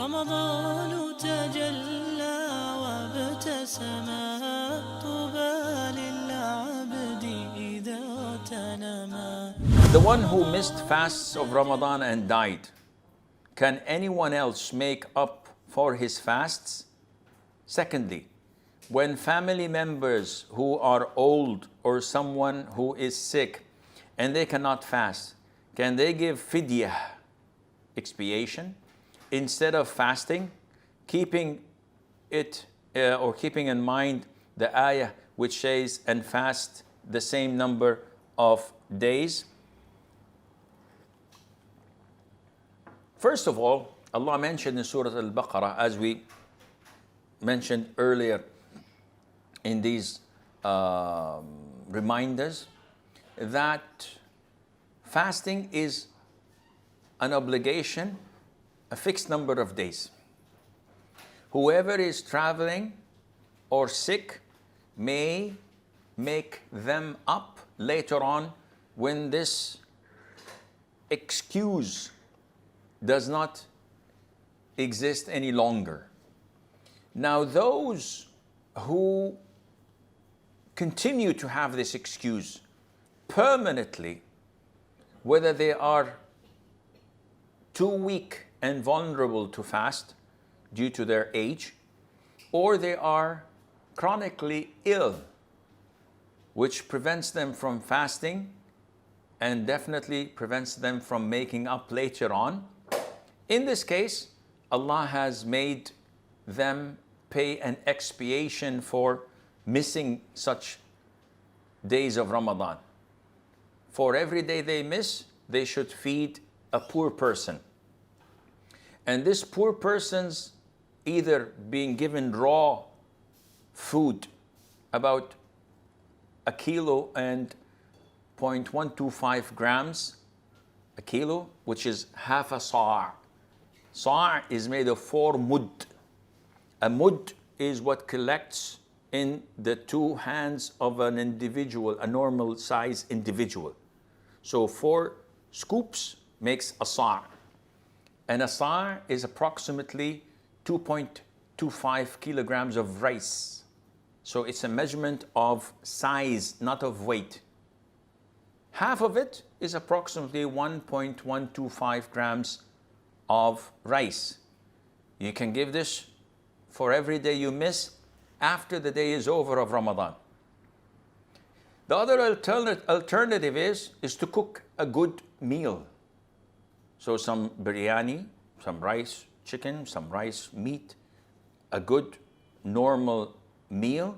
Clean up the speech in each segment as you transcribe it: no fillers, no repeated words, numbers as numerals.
رمضان تجلى وابتسم طوبى للعبد إذا تنما. The one who missed fasts of Ramadan and died, can anyone else make up for his fasts? Secondly, when family members who are old or someone who is sick and they cannot fast, can they give Fidya, expiation, instead of fasting, keeping it or keeping in mind the ayah which says, and fast the same number of days? First of all, Allah mentioned in Surah Al-Baqarah, as we mentioned earlier in these reminders, that fasting is an obligation, a fixed number of days. Whoever is traveling or sick may make them up later on when this excuse does not exist any longer. Now, those who continue to have this excuse permanently, whether they are too weak and vulnerable to fast due to their age, or they are chronically ill, which prevents them from fasting and definitely prevents them from making up later on. In this case, Allah has made them pay an expiation for missing such days of Ramadan. For every day they miss, they should feed a poor person. And this poor person's either being given raw food, about 1 kilo and 0.125 grams, a kilo, which is half a sa'. Sa' is made of 4 mud. A mud is what collects in the 2 hands of an individual, a normal size individual. So 4 scoops makes a sa'. And a sa' is approximately 2.25 kilograms of rice. So it's a measurement of size, not of weight. Half of it is approximately 1.125 grams of rice. You can give this for every day you miss after the day is over of Ramadan. The other alternative is to cook a good meal. So some biryani, some rice chicken, some rice meat, a good normal meal,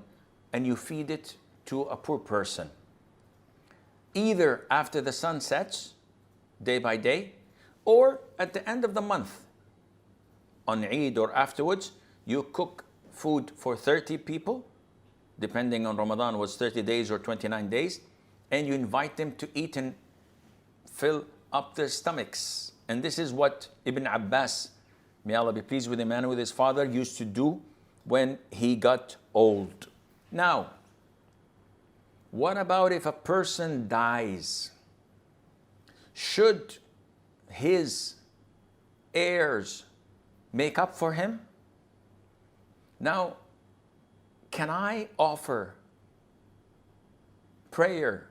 and you feed it to a poor person. Either after the sun sets, day by day, or at the end of the month. On Eid or afterwards, you cook food for 30 people, depending on Ramadan was 30 days or 29 days, and you invite them to eat and fill up their stomachs. And this is what Ibn Abbas, may Allah be pleased with him and with his father, used to do when he got old. Now, what about if a person dies? Should his heirs make up for him? Now, can I offer prayer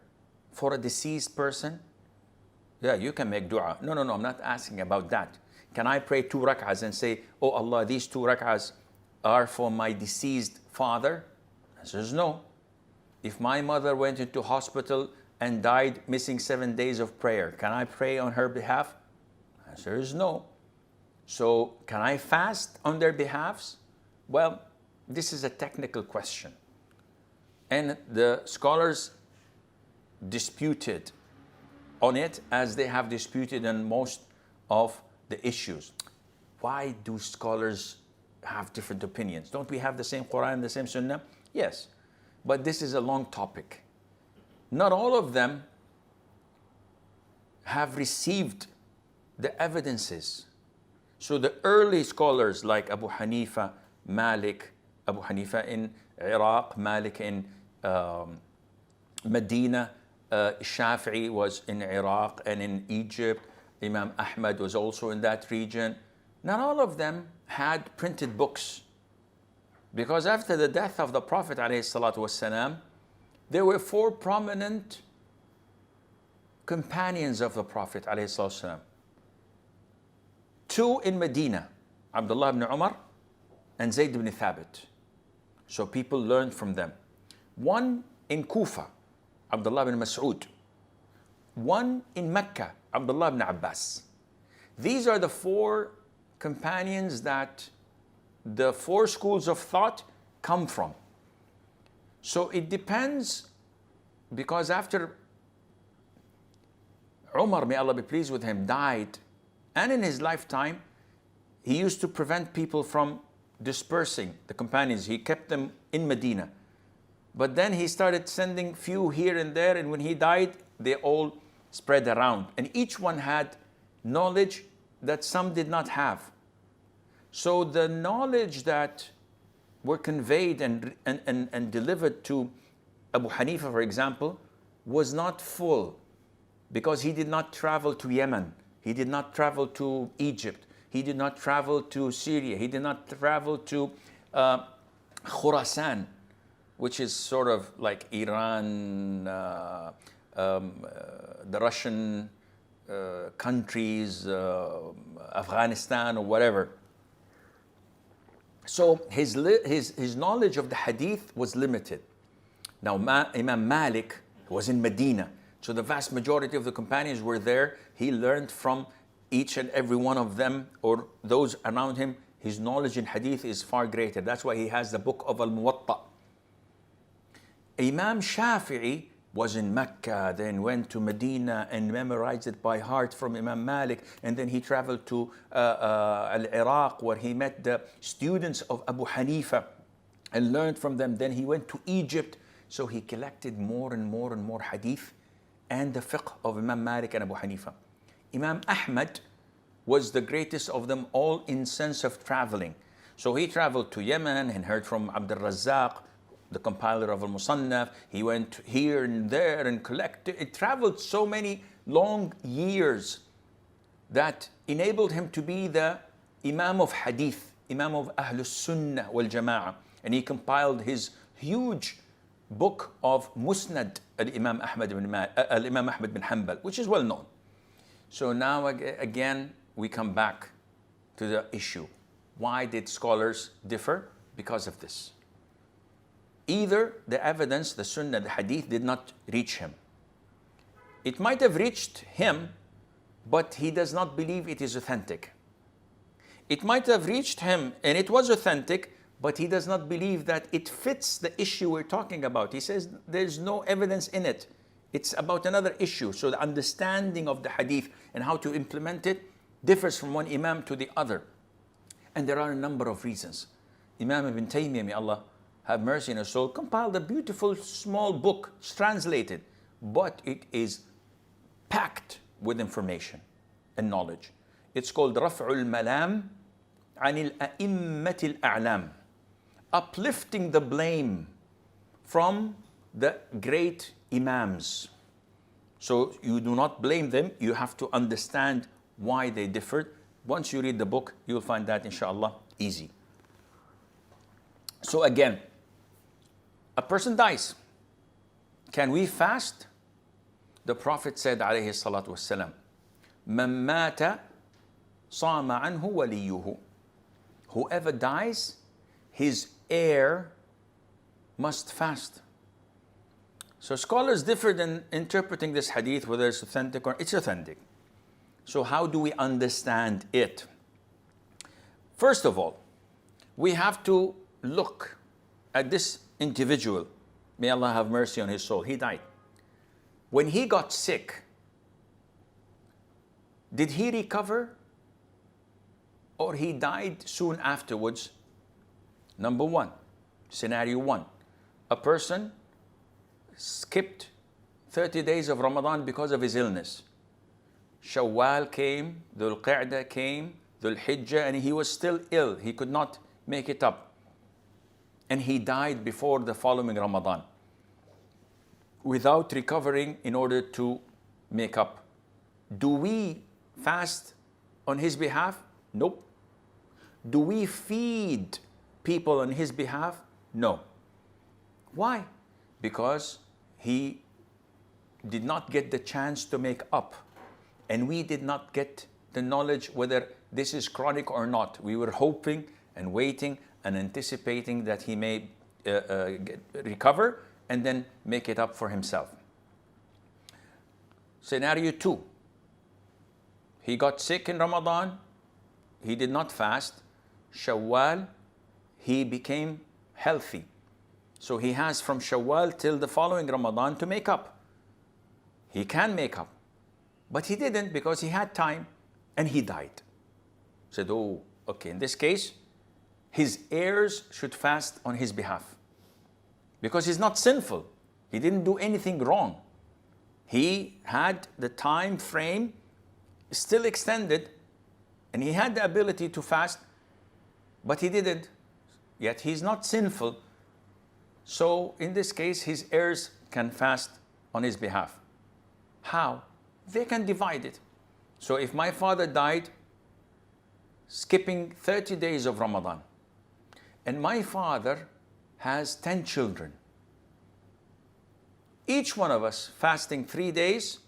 for a deceased person? Yeah, you can make dua. No, I'm not asking about that. Can I pray 2 rak'ahs and say, oh Allah, these 2 rak'ahs are for my deceased father? The answer is no. If my mother went into hospital and died missing 7 days of prayer, can I pray on her behalf? The answer is no. So can I fast on their behalfs? Well, this is a technical question. And the scholars disputed on it, as they have disputed on most of the issues. Why do scholars have different opinions? Don't we have the same Quran, the same Sunnah? Yes, but this is a long topic. Not all of them have received the evidences. So the early scholars like Abu Hanifa, Malik, Abu Hanifa in Iraq, Malik in Medina, Shafi'i was in Iraq and in Egypt. Imam Ahmad was also in that region. Not all of them had printed books, because after the death of the Prophet ﷺ, there were four prominent companions of the Prophet ﷺ. Two in Medina, Abdullah ibn Umar and Zayd ibn Thabit. So people learned from them. One in Kufa, Abdullah ibn Mas'ud. One in Mecca, Abdullah ibn Abbas. These are the four companions that the four schools of thought come from. So it depends, because after Umar, may Allah be pleased with him, died, and in his lifetime, he used to prevent people from dispersing the companions. He kept them in Medina. But then he started sending few here and there, and when he died, they all spread around. And each one had knowledge that some did not have. So the knowledge that were conveyed and delivered to Abu Hanifa, for example, was not full, because he did not travel to Yemen. He did not travel to Egypt. He did not travel to Syria. He did not travel to Khurasan, which is sort of like Iran, the Russian countries, Afghanistan or whatever. So his knowledge of the hadith was limited. Now Imam Malik was in Medina, so the vast majority of the companions were there. He learned from each and every one of them, or those around him. His knowledge in hadith is far greater. That's why he has the book of Al-Muwatta. Imam Shafi'i was in Mecca, then went to Medina and memorized it by heart from Imam Malik, and then he traveled to Al-Iraq, where he met the students of Abu Hanifa and learned from them. Then he went to Egypt, so he collected more and more and more hadith and the fiqh of Imam Malik and Abu Hanifa. Imam Ahmad was the greatest of them all in sense of traveling. So he traveled to Yemen and heard from Abdul Razzaq, the compiler of Al-Musannaf. He went here and there and collected. It traveled so many long years that enabled him to be the Imam of Hadith, Imam of Ahlus Sunnah wal Jama'ah. And he compiled his huge book of Musnad al-Imam Ahmad bin Hanbal, which is well known. So now again, we come back to the issue. Why did scholars differ? Because of this. Either the evidence, the Sunnah, the Hadith did not reach him. It might have reached him, but he does not believe it is authentic. It might have reached him and it was authentic, but he does not believe that it fits the issue we're talking about. He says there's no evidence in it. It's about another issue. So the understanding of the Hadith and how to implement it differs from one Imam to the other. And there are a number of reasons. Imam Ibn Taymiyyah, may Allah have mercy on his soul, compiled a beautiful small book. It's translated, but it is packed with information and knowledge. It's called Raf'ul Malam Anil A'immatil A'lam, uplifting the blame from the great Imams. So you do not blame them, you have to understand why they differed. Once you read the book, you'll find that, inshallah, easy. So again, a person dies. Can we fast? The Prophet said, alayhi salatu wassalam, Man mata sama anhu waliyuhu. Whoever dies, his heir must fast. So scholars differed in interpreting this hadith, whether it's authentic or it's authentic. So how do we understand it? First of all, we have to look at this individual. May Allah have mercy on his soul. He died. When he got sick, did he recover or he died soon afterwards? Number one, scenario one, a person skipped 30 days of Ramadan because of his illness. Shawwal came, Dhul Qa'dah came, Dhul Hijjah, and he was still ill. He could not make it up. And he died before the following Ramadan without recovering in order to make up. Do we fast on his behalf? Nope. Do we feed people on his behalf? No. Why? Because he did not get the chance to make up. And we did not get the knowledge whether this is chronic or not. We were hoping and waiting and anticipating that he may recover and then make it up for himself. Scenario 2. He got sick in Ramadan. He did not fast. Shawwal, he became healthy. So he has from Shawwal till the following Ramadan to make up. He can make up. But he didn't because he had time and he died. Said, oh, okay, in this case, his heirs should fast on his behalf. Because he's not sinful. He didn't do anything wrong. He had the time frame still extended and he had the ability to fast, but he didn't. Yet he's not sinful. So in this case, his heirs can fast on his behalf. How? They can divide it. So if my father died skipping 30 days of Ramadan, and my father has 10 children, each one of us fasting 3 days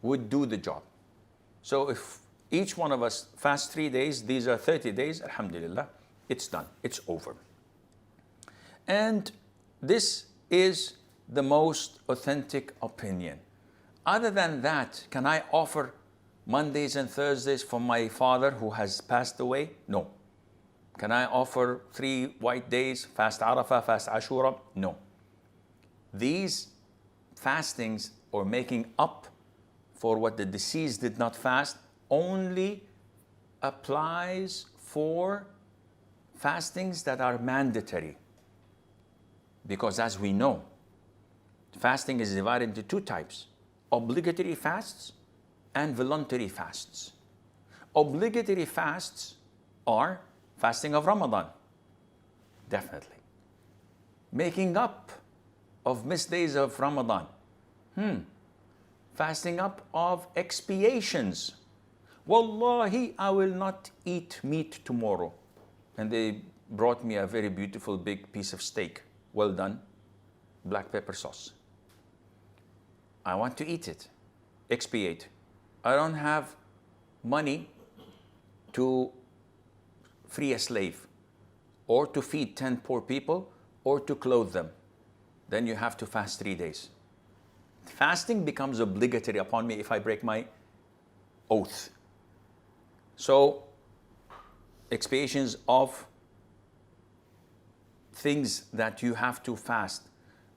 would do the job. So if each one of us fasts 3 days, these are 30 days, alhamdulillah, it's done, it's over. And this is the most authentic opinion. Other than that, can I offer Mondays and Thursdays for my father who has passed away? No. Can I offer 3 white days, fast Arafah, fast Ashura? No. These fastings or making up for what the deceased did not fast only applies for fastings that are mandatory. Because as we know, fasting is divided into 2 types: obligatory fasts and voluntary fasts. Obligatory fasts are fasting of Ramadan, definitely. Making up of missed days of Ramadan. Fasting up of expiations. Wallahi, I will not eat meat tomorrow. And they brought me a very beautiful big piece of steak. Well done, black pepper sauce. I want to eat it, expiate. I don't have money to free a slave or to feed 10 poor people or to clothe them. Then you have to fast 3 days. Fasting becomes obligatory upon me if I break my oath. So, expiations of things that you have to fast.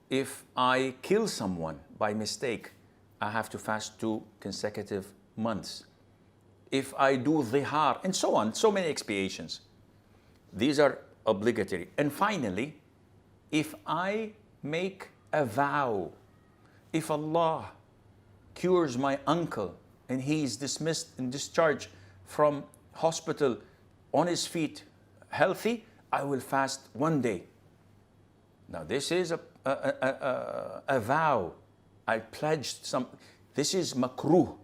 If I kill someone by mistake, I have to fast 2 consecutive months. If I do dhihar, and so on, so many expiations. These are obligatory. And finally, if I make a vow, if Allah cures my uncle and he is dismissed and discharged from hospital on his feet, healthy, I will fast 1 day. Now this is a vow. I pledged some. This is makruh.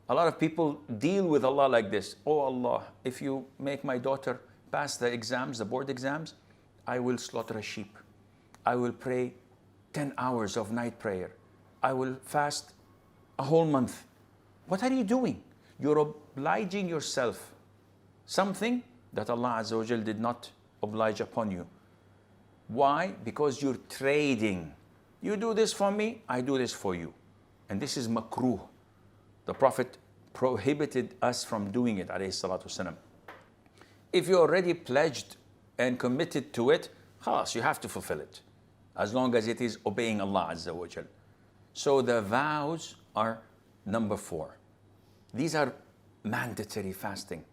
A lot of people deal with Allah like this. Oh Allah, if you make my daughter pass the exams, the board exams, I will slaughter a sheep. I will pray 10 hours of night prayer. I will fast a whole month. What are you doing? You're obliging yourself something that Allah Azza wa Jal did not oblige upon you. Why? Because you're trading. You do this for me, I do this for you. And this is makruh. The Prophet prohibited us from doing it, alayhi salatu wasalam. If you already pledged and committed to it, khalas, you have to fulfill it. As long as it is obeying Allah Azza wa Jal. So the vows are number 4. These are mandatory fasting.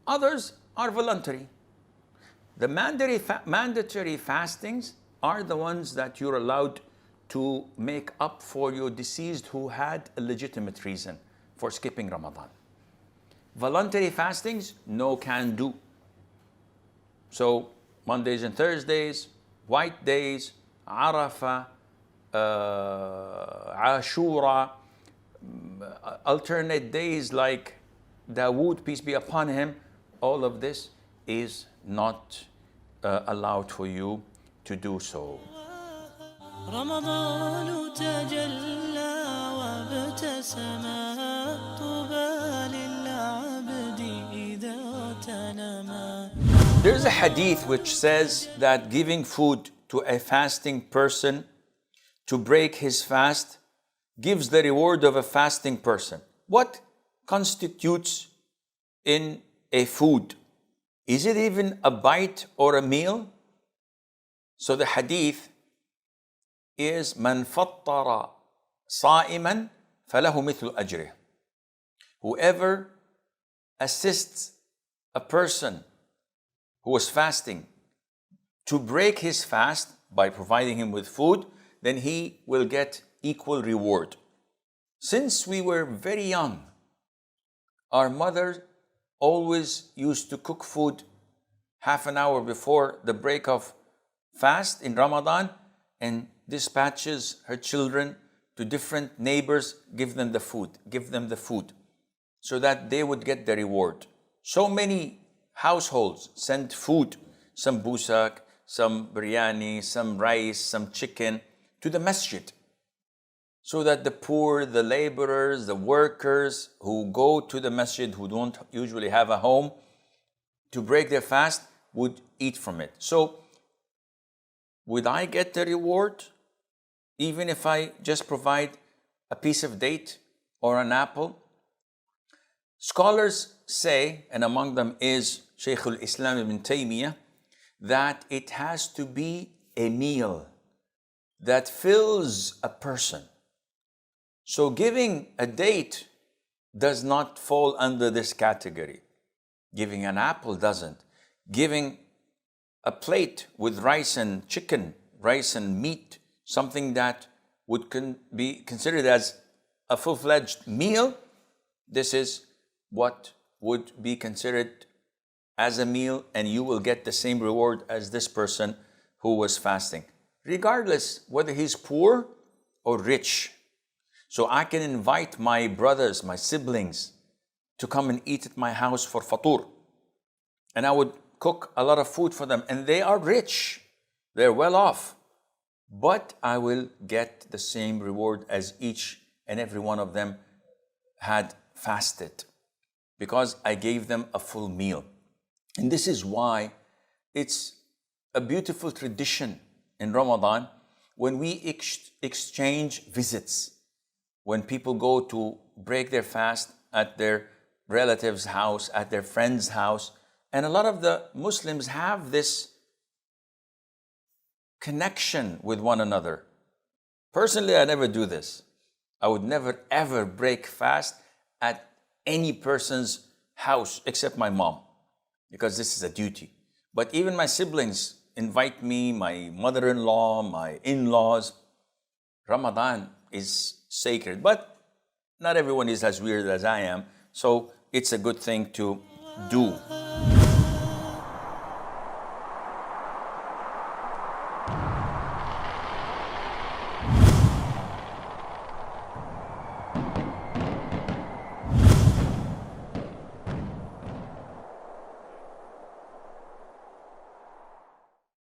Others are voluntary. The mandatory fastings are the ones that you're allowed to make up for your deceased who had a legitimate reason for skipping Ramadan. Voluntary fastings, no can do. So Mondays and Thursdays, white days, Arafah, Ashura, alternate days like Dawood, peace be upon him, all of this is not allowed for you to do so. رمضان تجلى وابتسم طوبى للعبد إذا تنما. There's a hadith which says that giving food to a fasting person to break his fast gives the reward of a fasting person. What constitutes in a food? Is it even a bite or a meal? So the hadith is من فطر صائما فله مثل أجره. Whoever assists a person who was fasting to break his fast by providing him with food, then he will get equal reward. Since we were very young, our mother always used to cook food half an hour before the break of fast in Ramadan and dispatches her children to different neighbors, give them the food, so that they would get the reward. So many households send food, some busak, some biryani, some rice, some chicken, to the masjid, so that the poor, the laborers, the workers who go to the masjid, who don't usually have a home to break their fast, would eat from it. So, would I get the reward even if I just provide a piece of date or an apple? Scholars say, and among them is Sheikh Islam Ibn Taymiyyah, that it has to be a meal that fills a person. So giving a date does not fall under this category. Giving an apple doesn't. Giving a plate with rice and chicken, rice and meat, something that would be considered as a full-fledged meal, this is what would be considered as a meal, and you will get the same reward as this person who was fasting, regardless whether he's poor or rich. So I can invite my brothers, my siblings, to come and eat at my house for fatur. And I would cook a lot of food for them. And they are rich. They're well off. But I will get the same reward as each and every one of them had fasted, because I gave them a full meal. And this is why it's a beautiful tradition in Ramadan when we exchange visits. When people go to break their fast at their relative's house, at their friend's house. And a lot of the Muslims have this connection with one another. Personally, I never do this. I would never ever break fast at any person's house except my mom, because this is a duty. But even my siblings invite me, my mother-in-law, my in-laws. Ramadan is sacred, but not everyone is as weird as I am, so it's a good thing to do.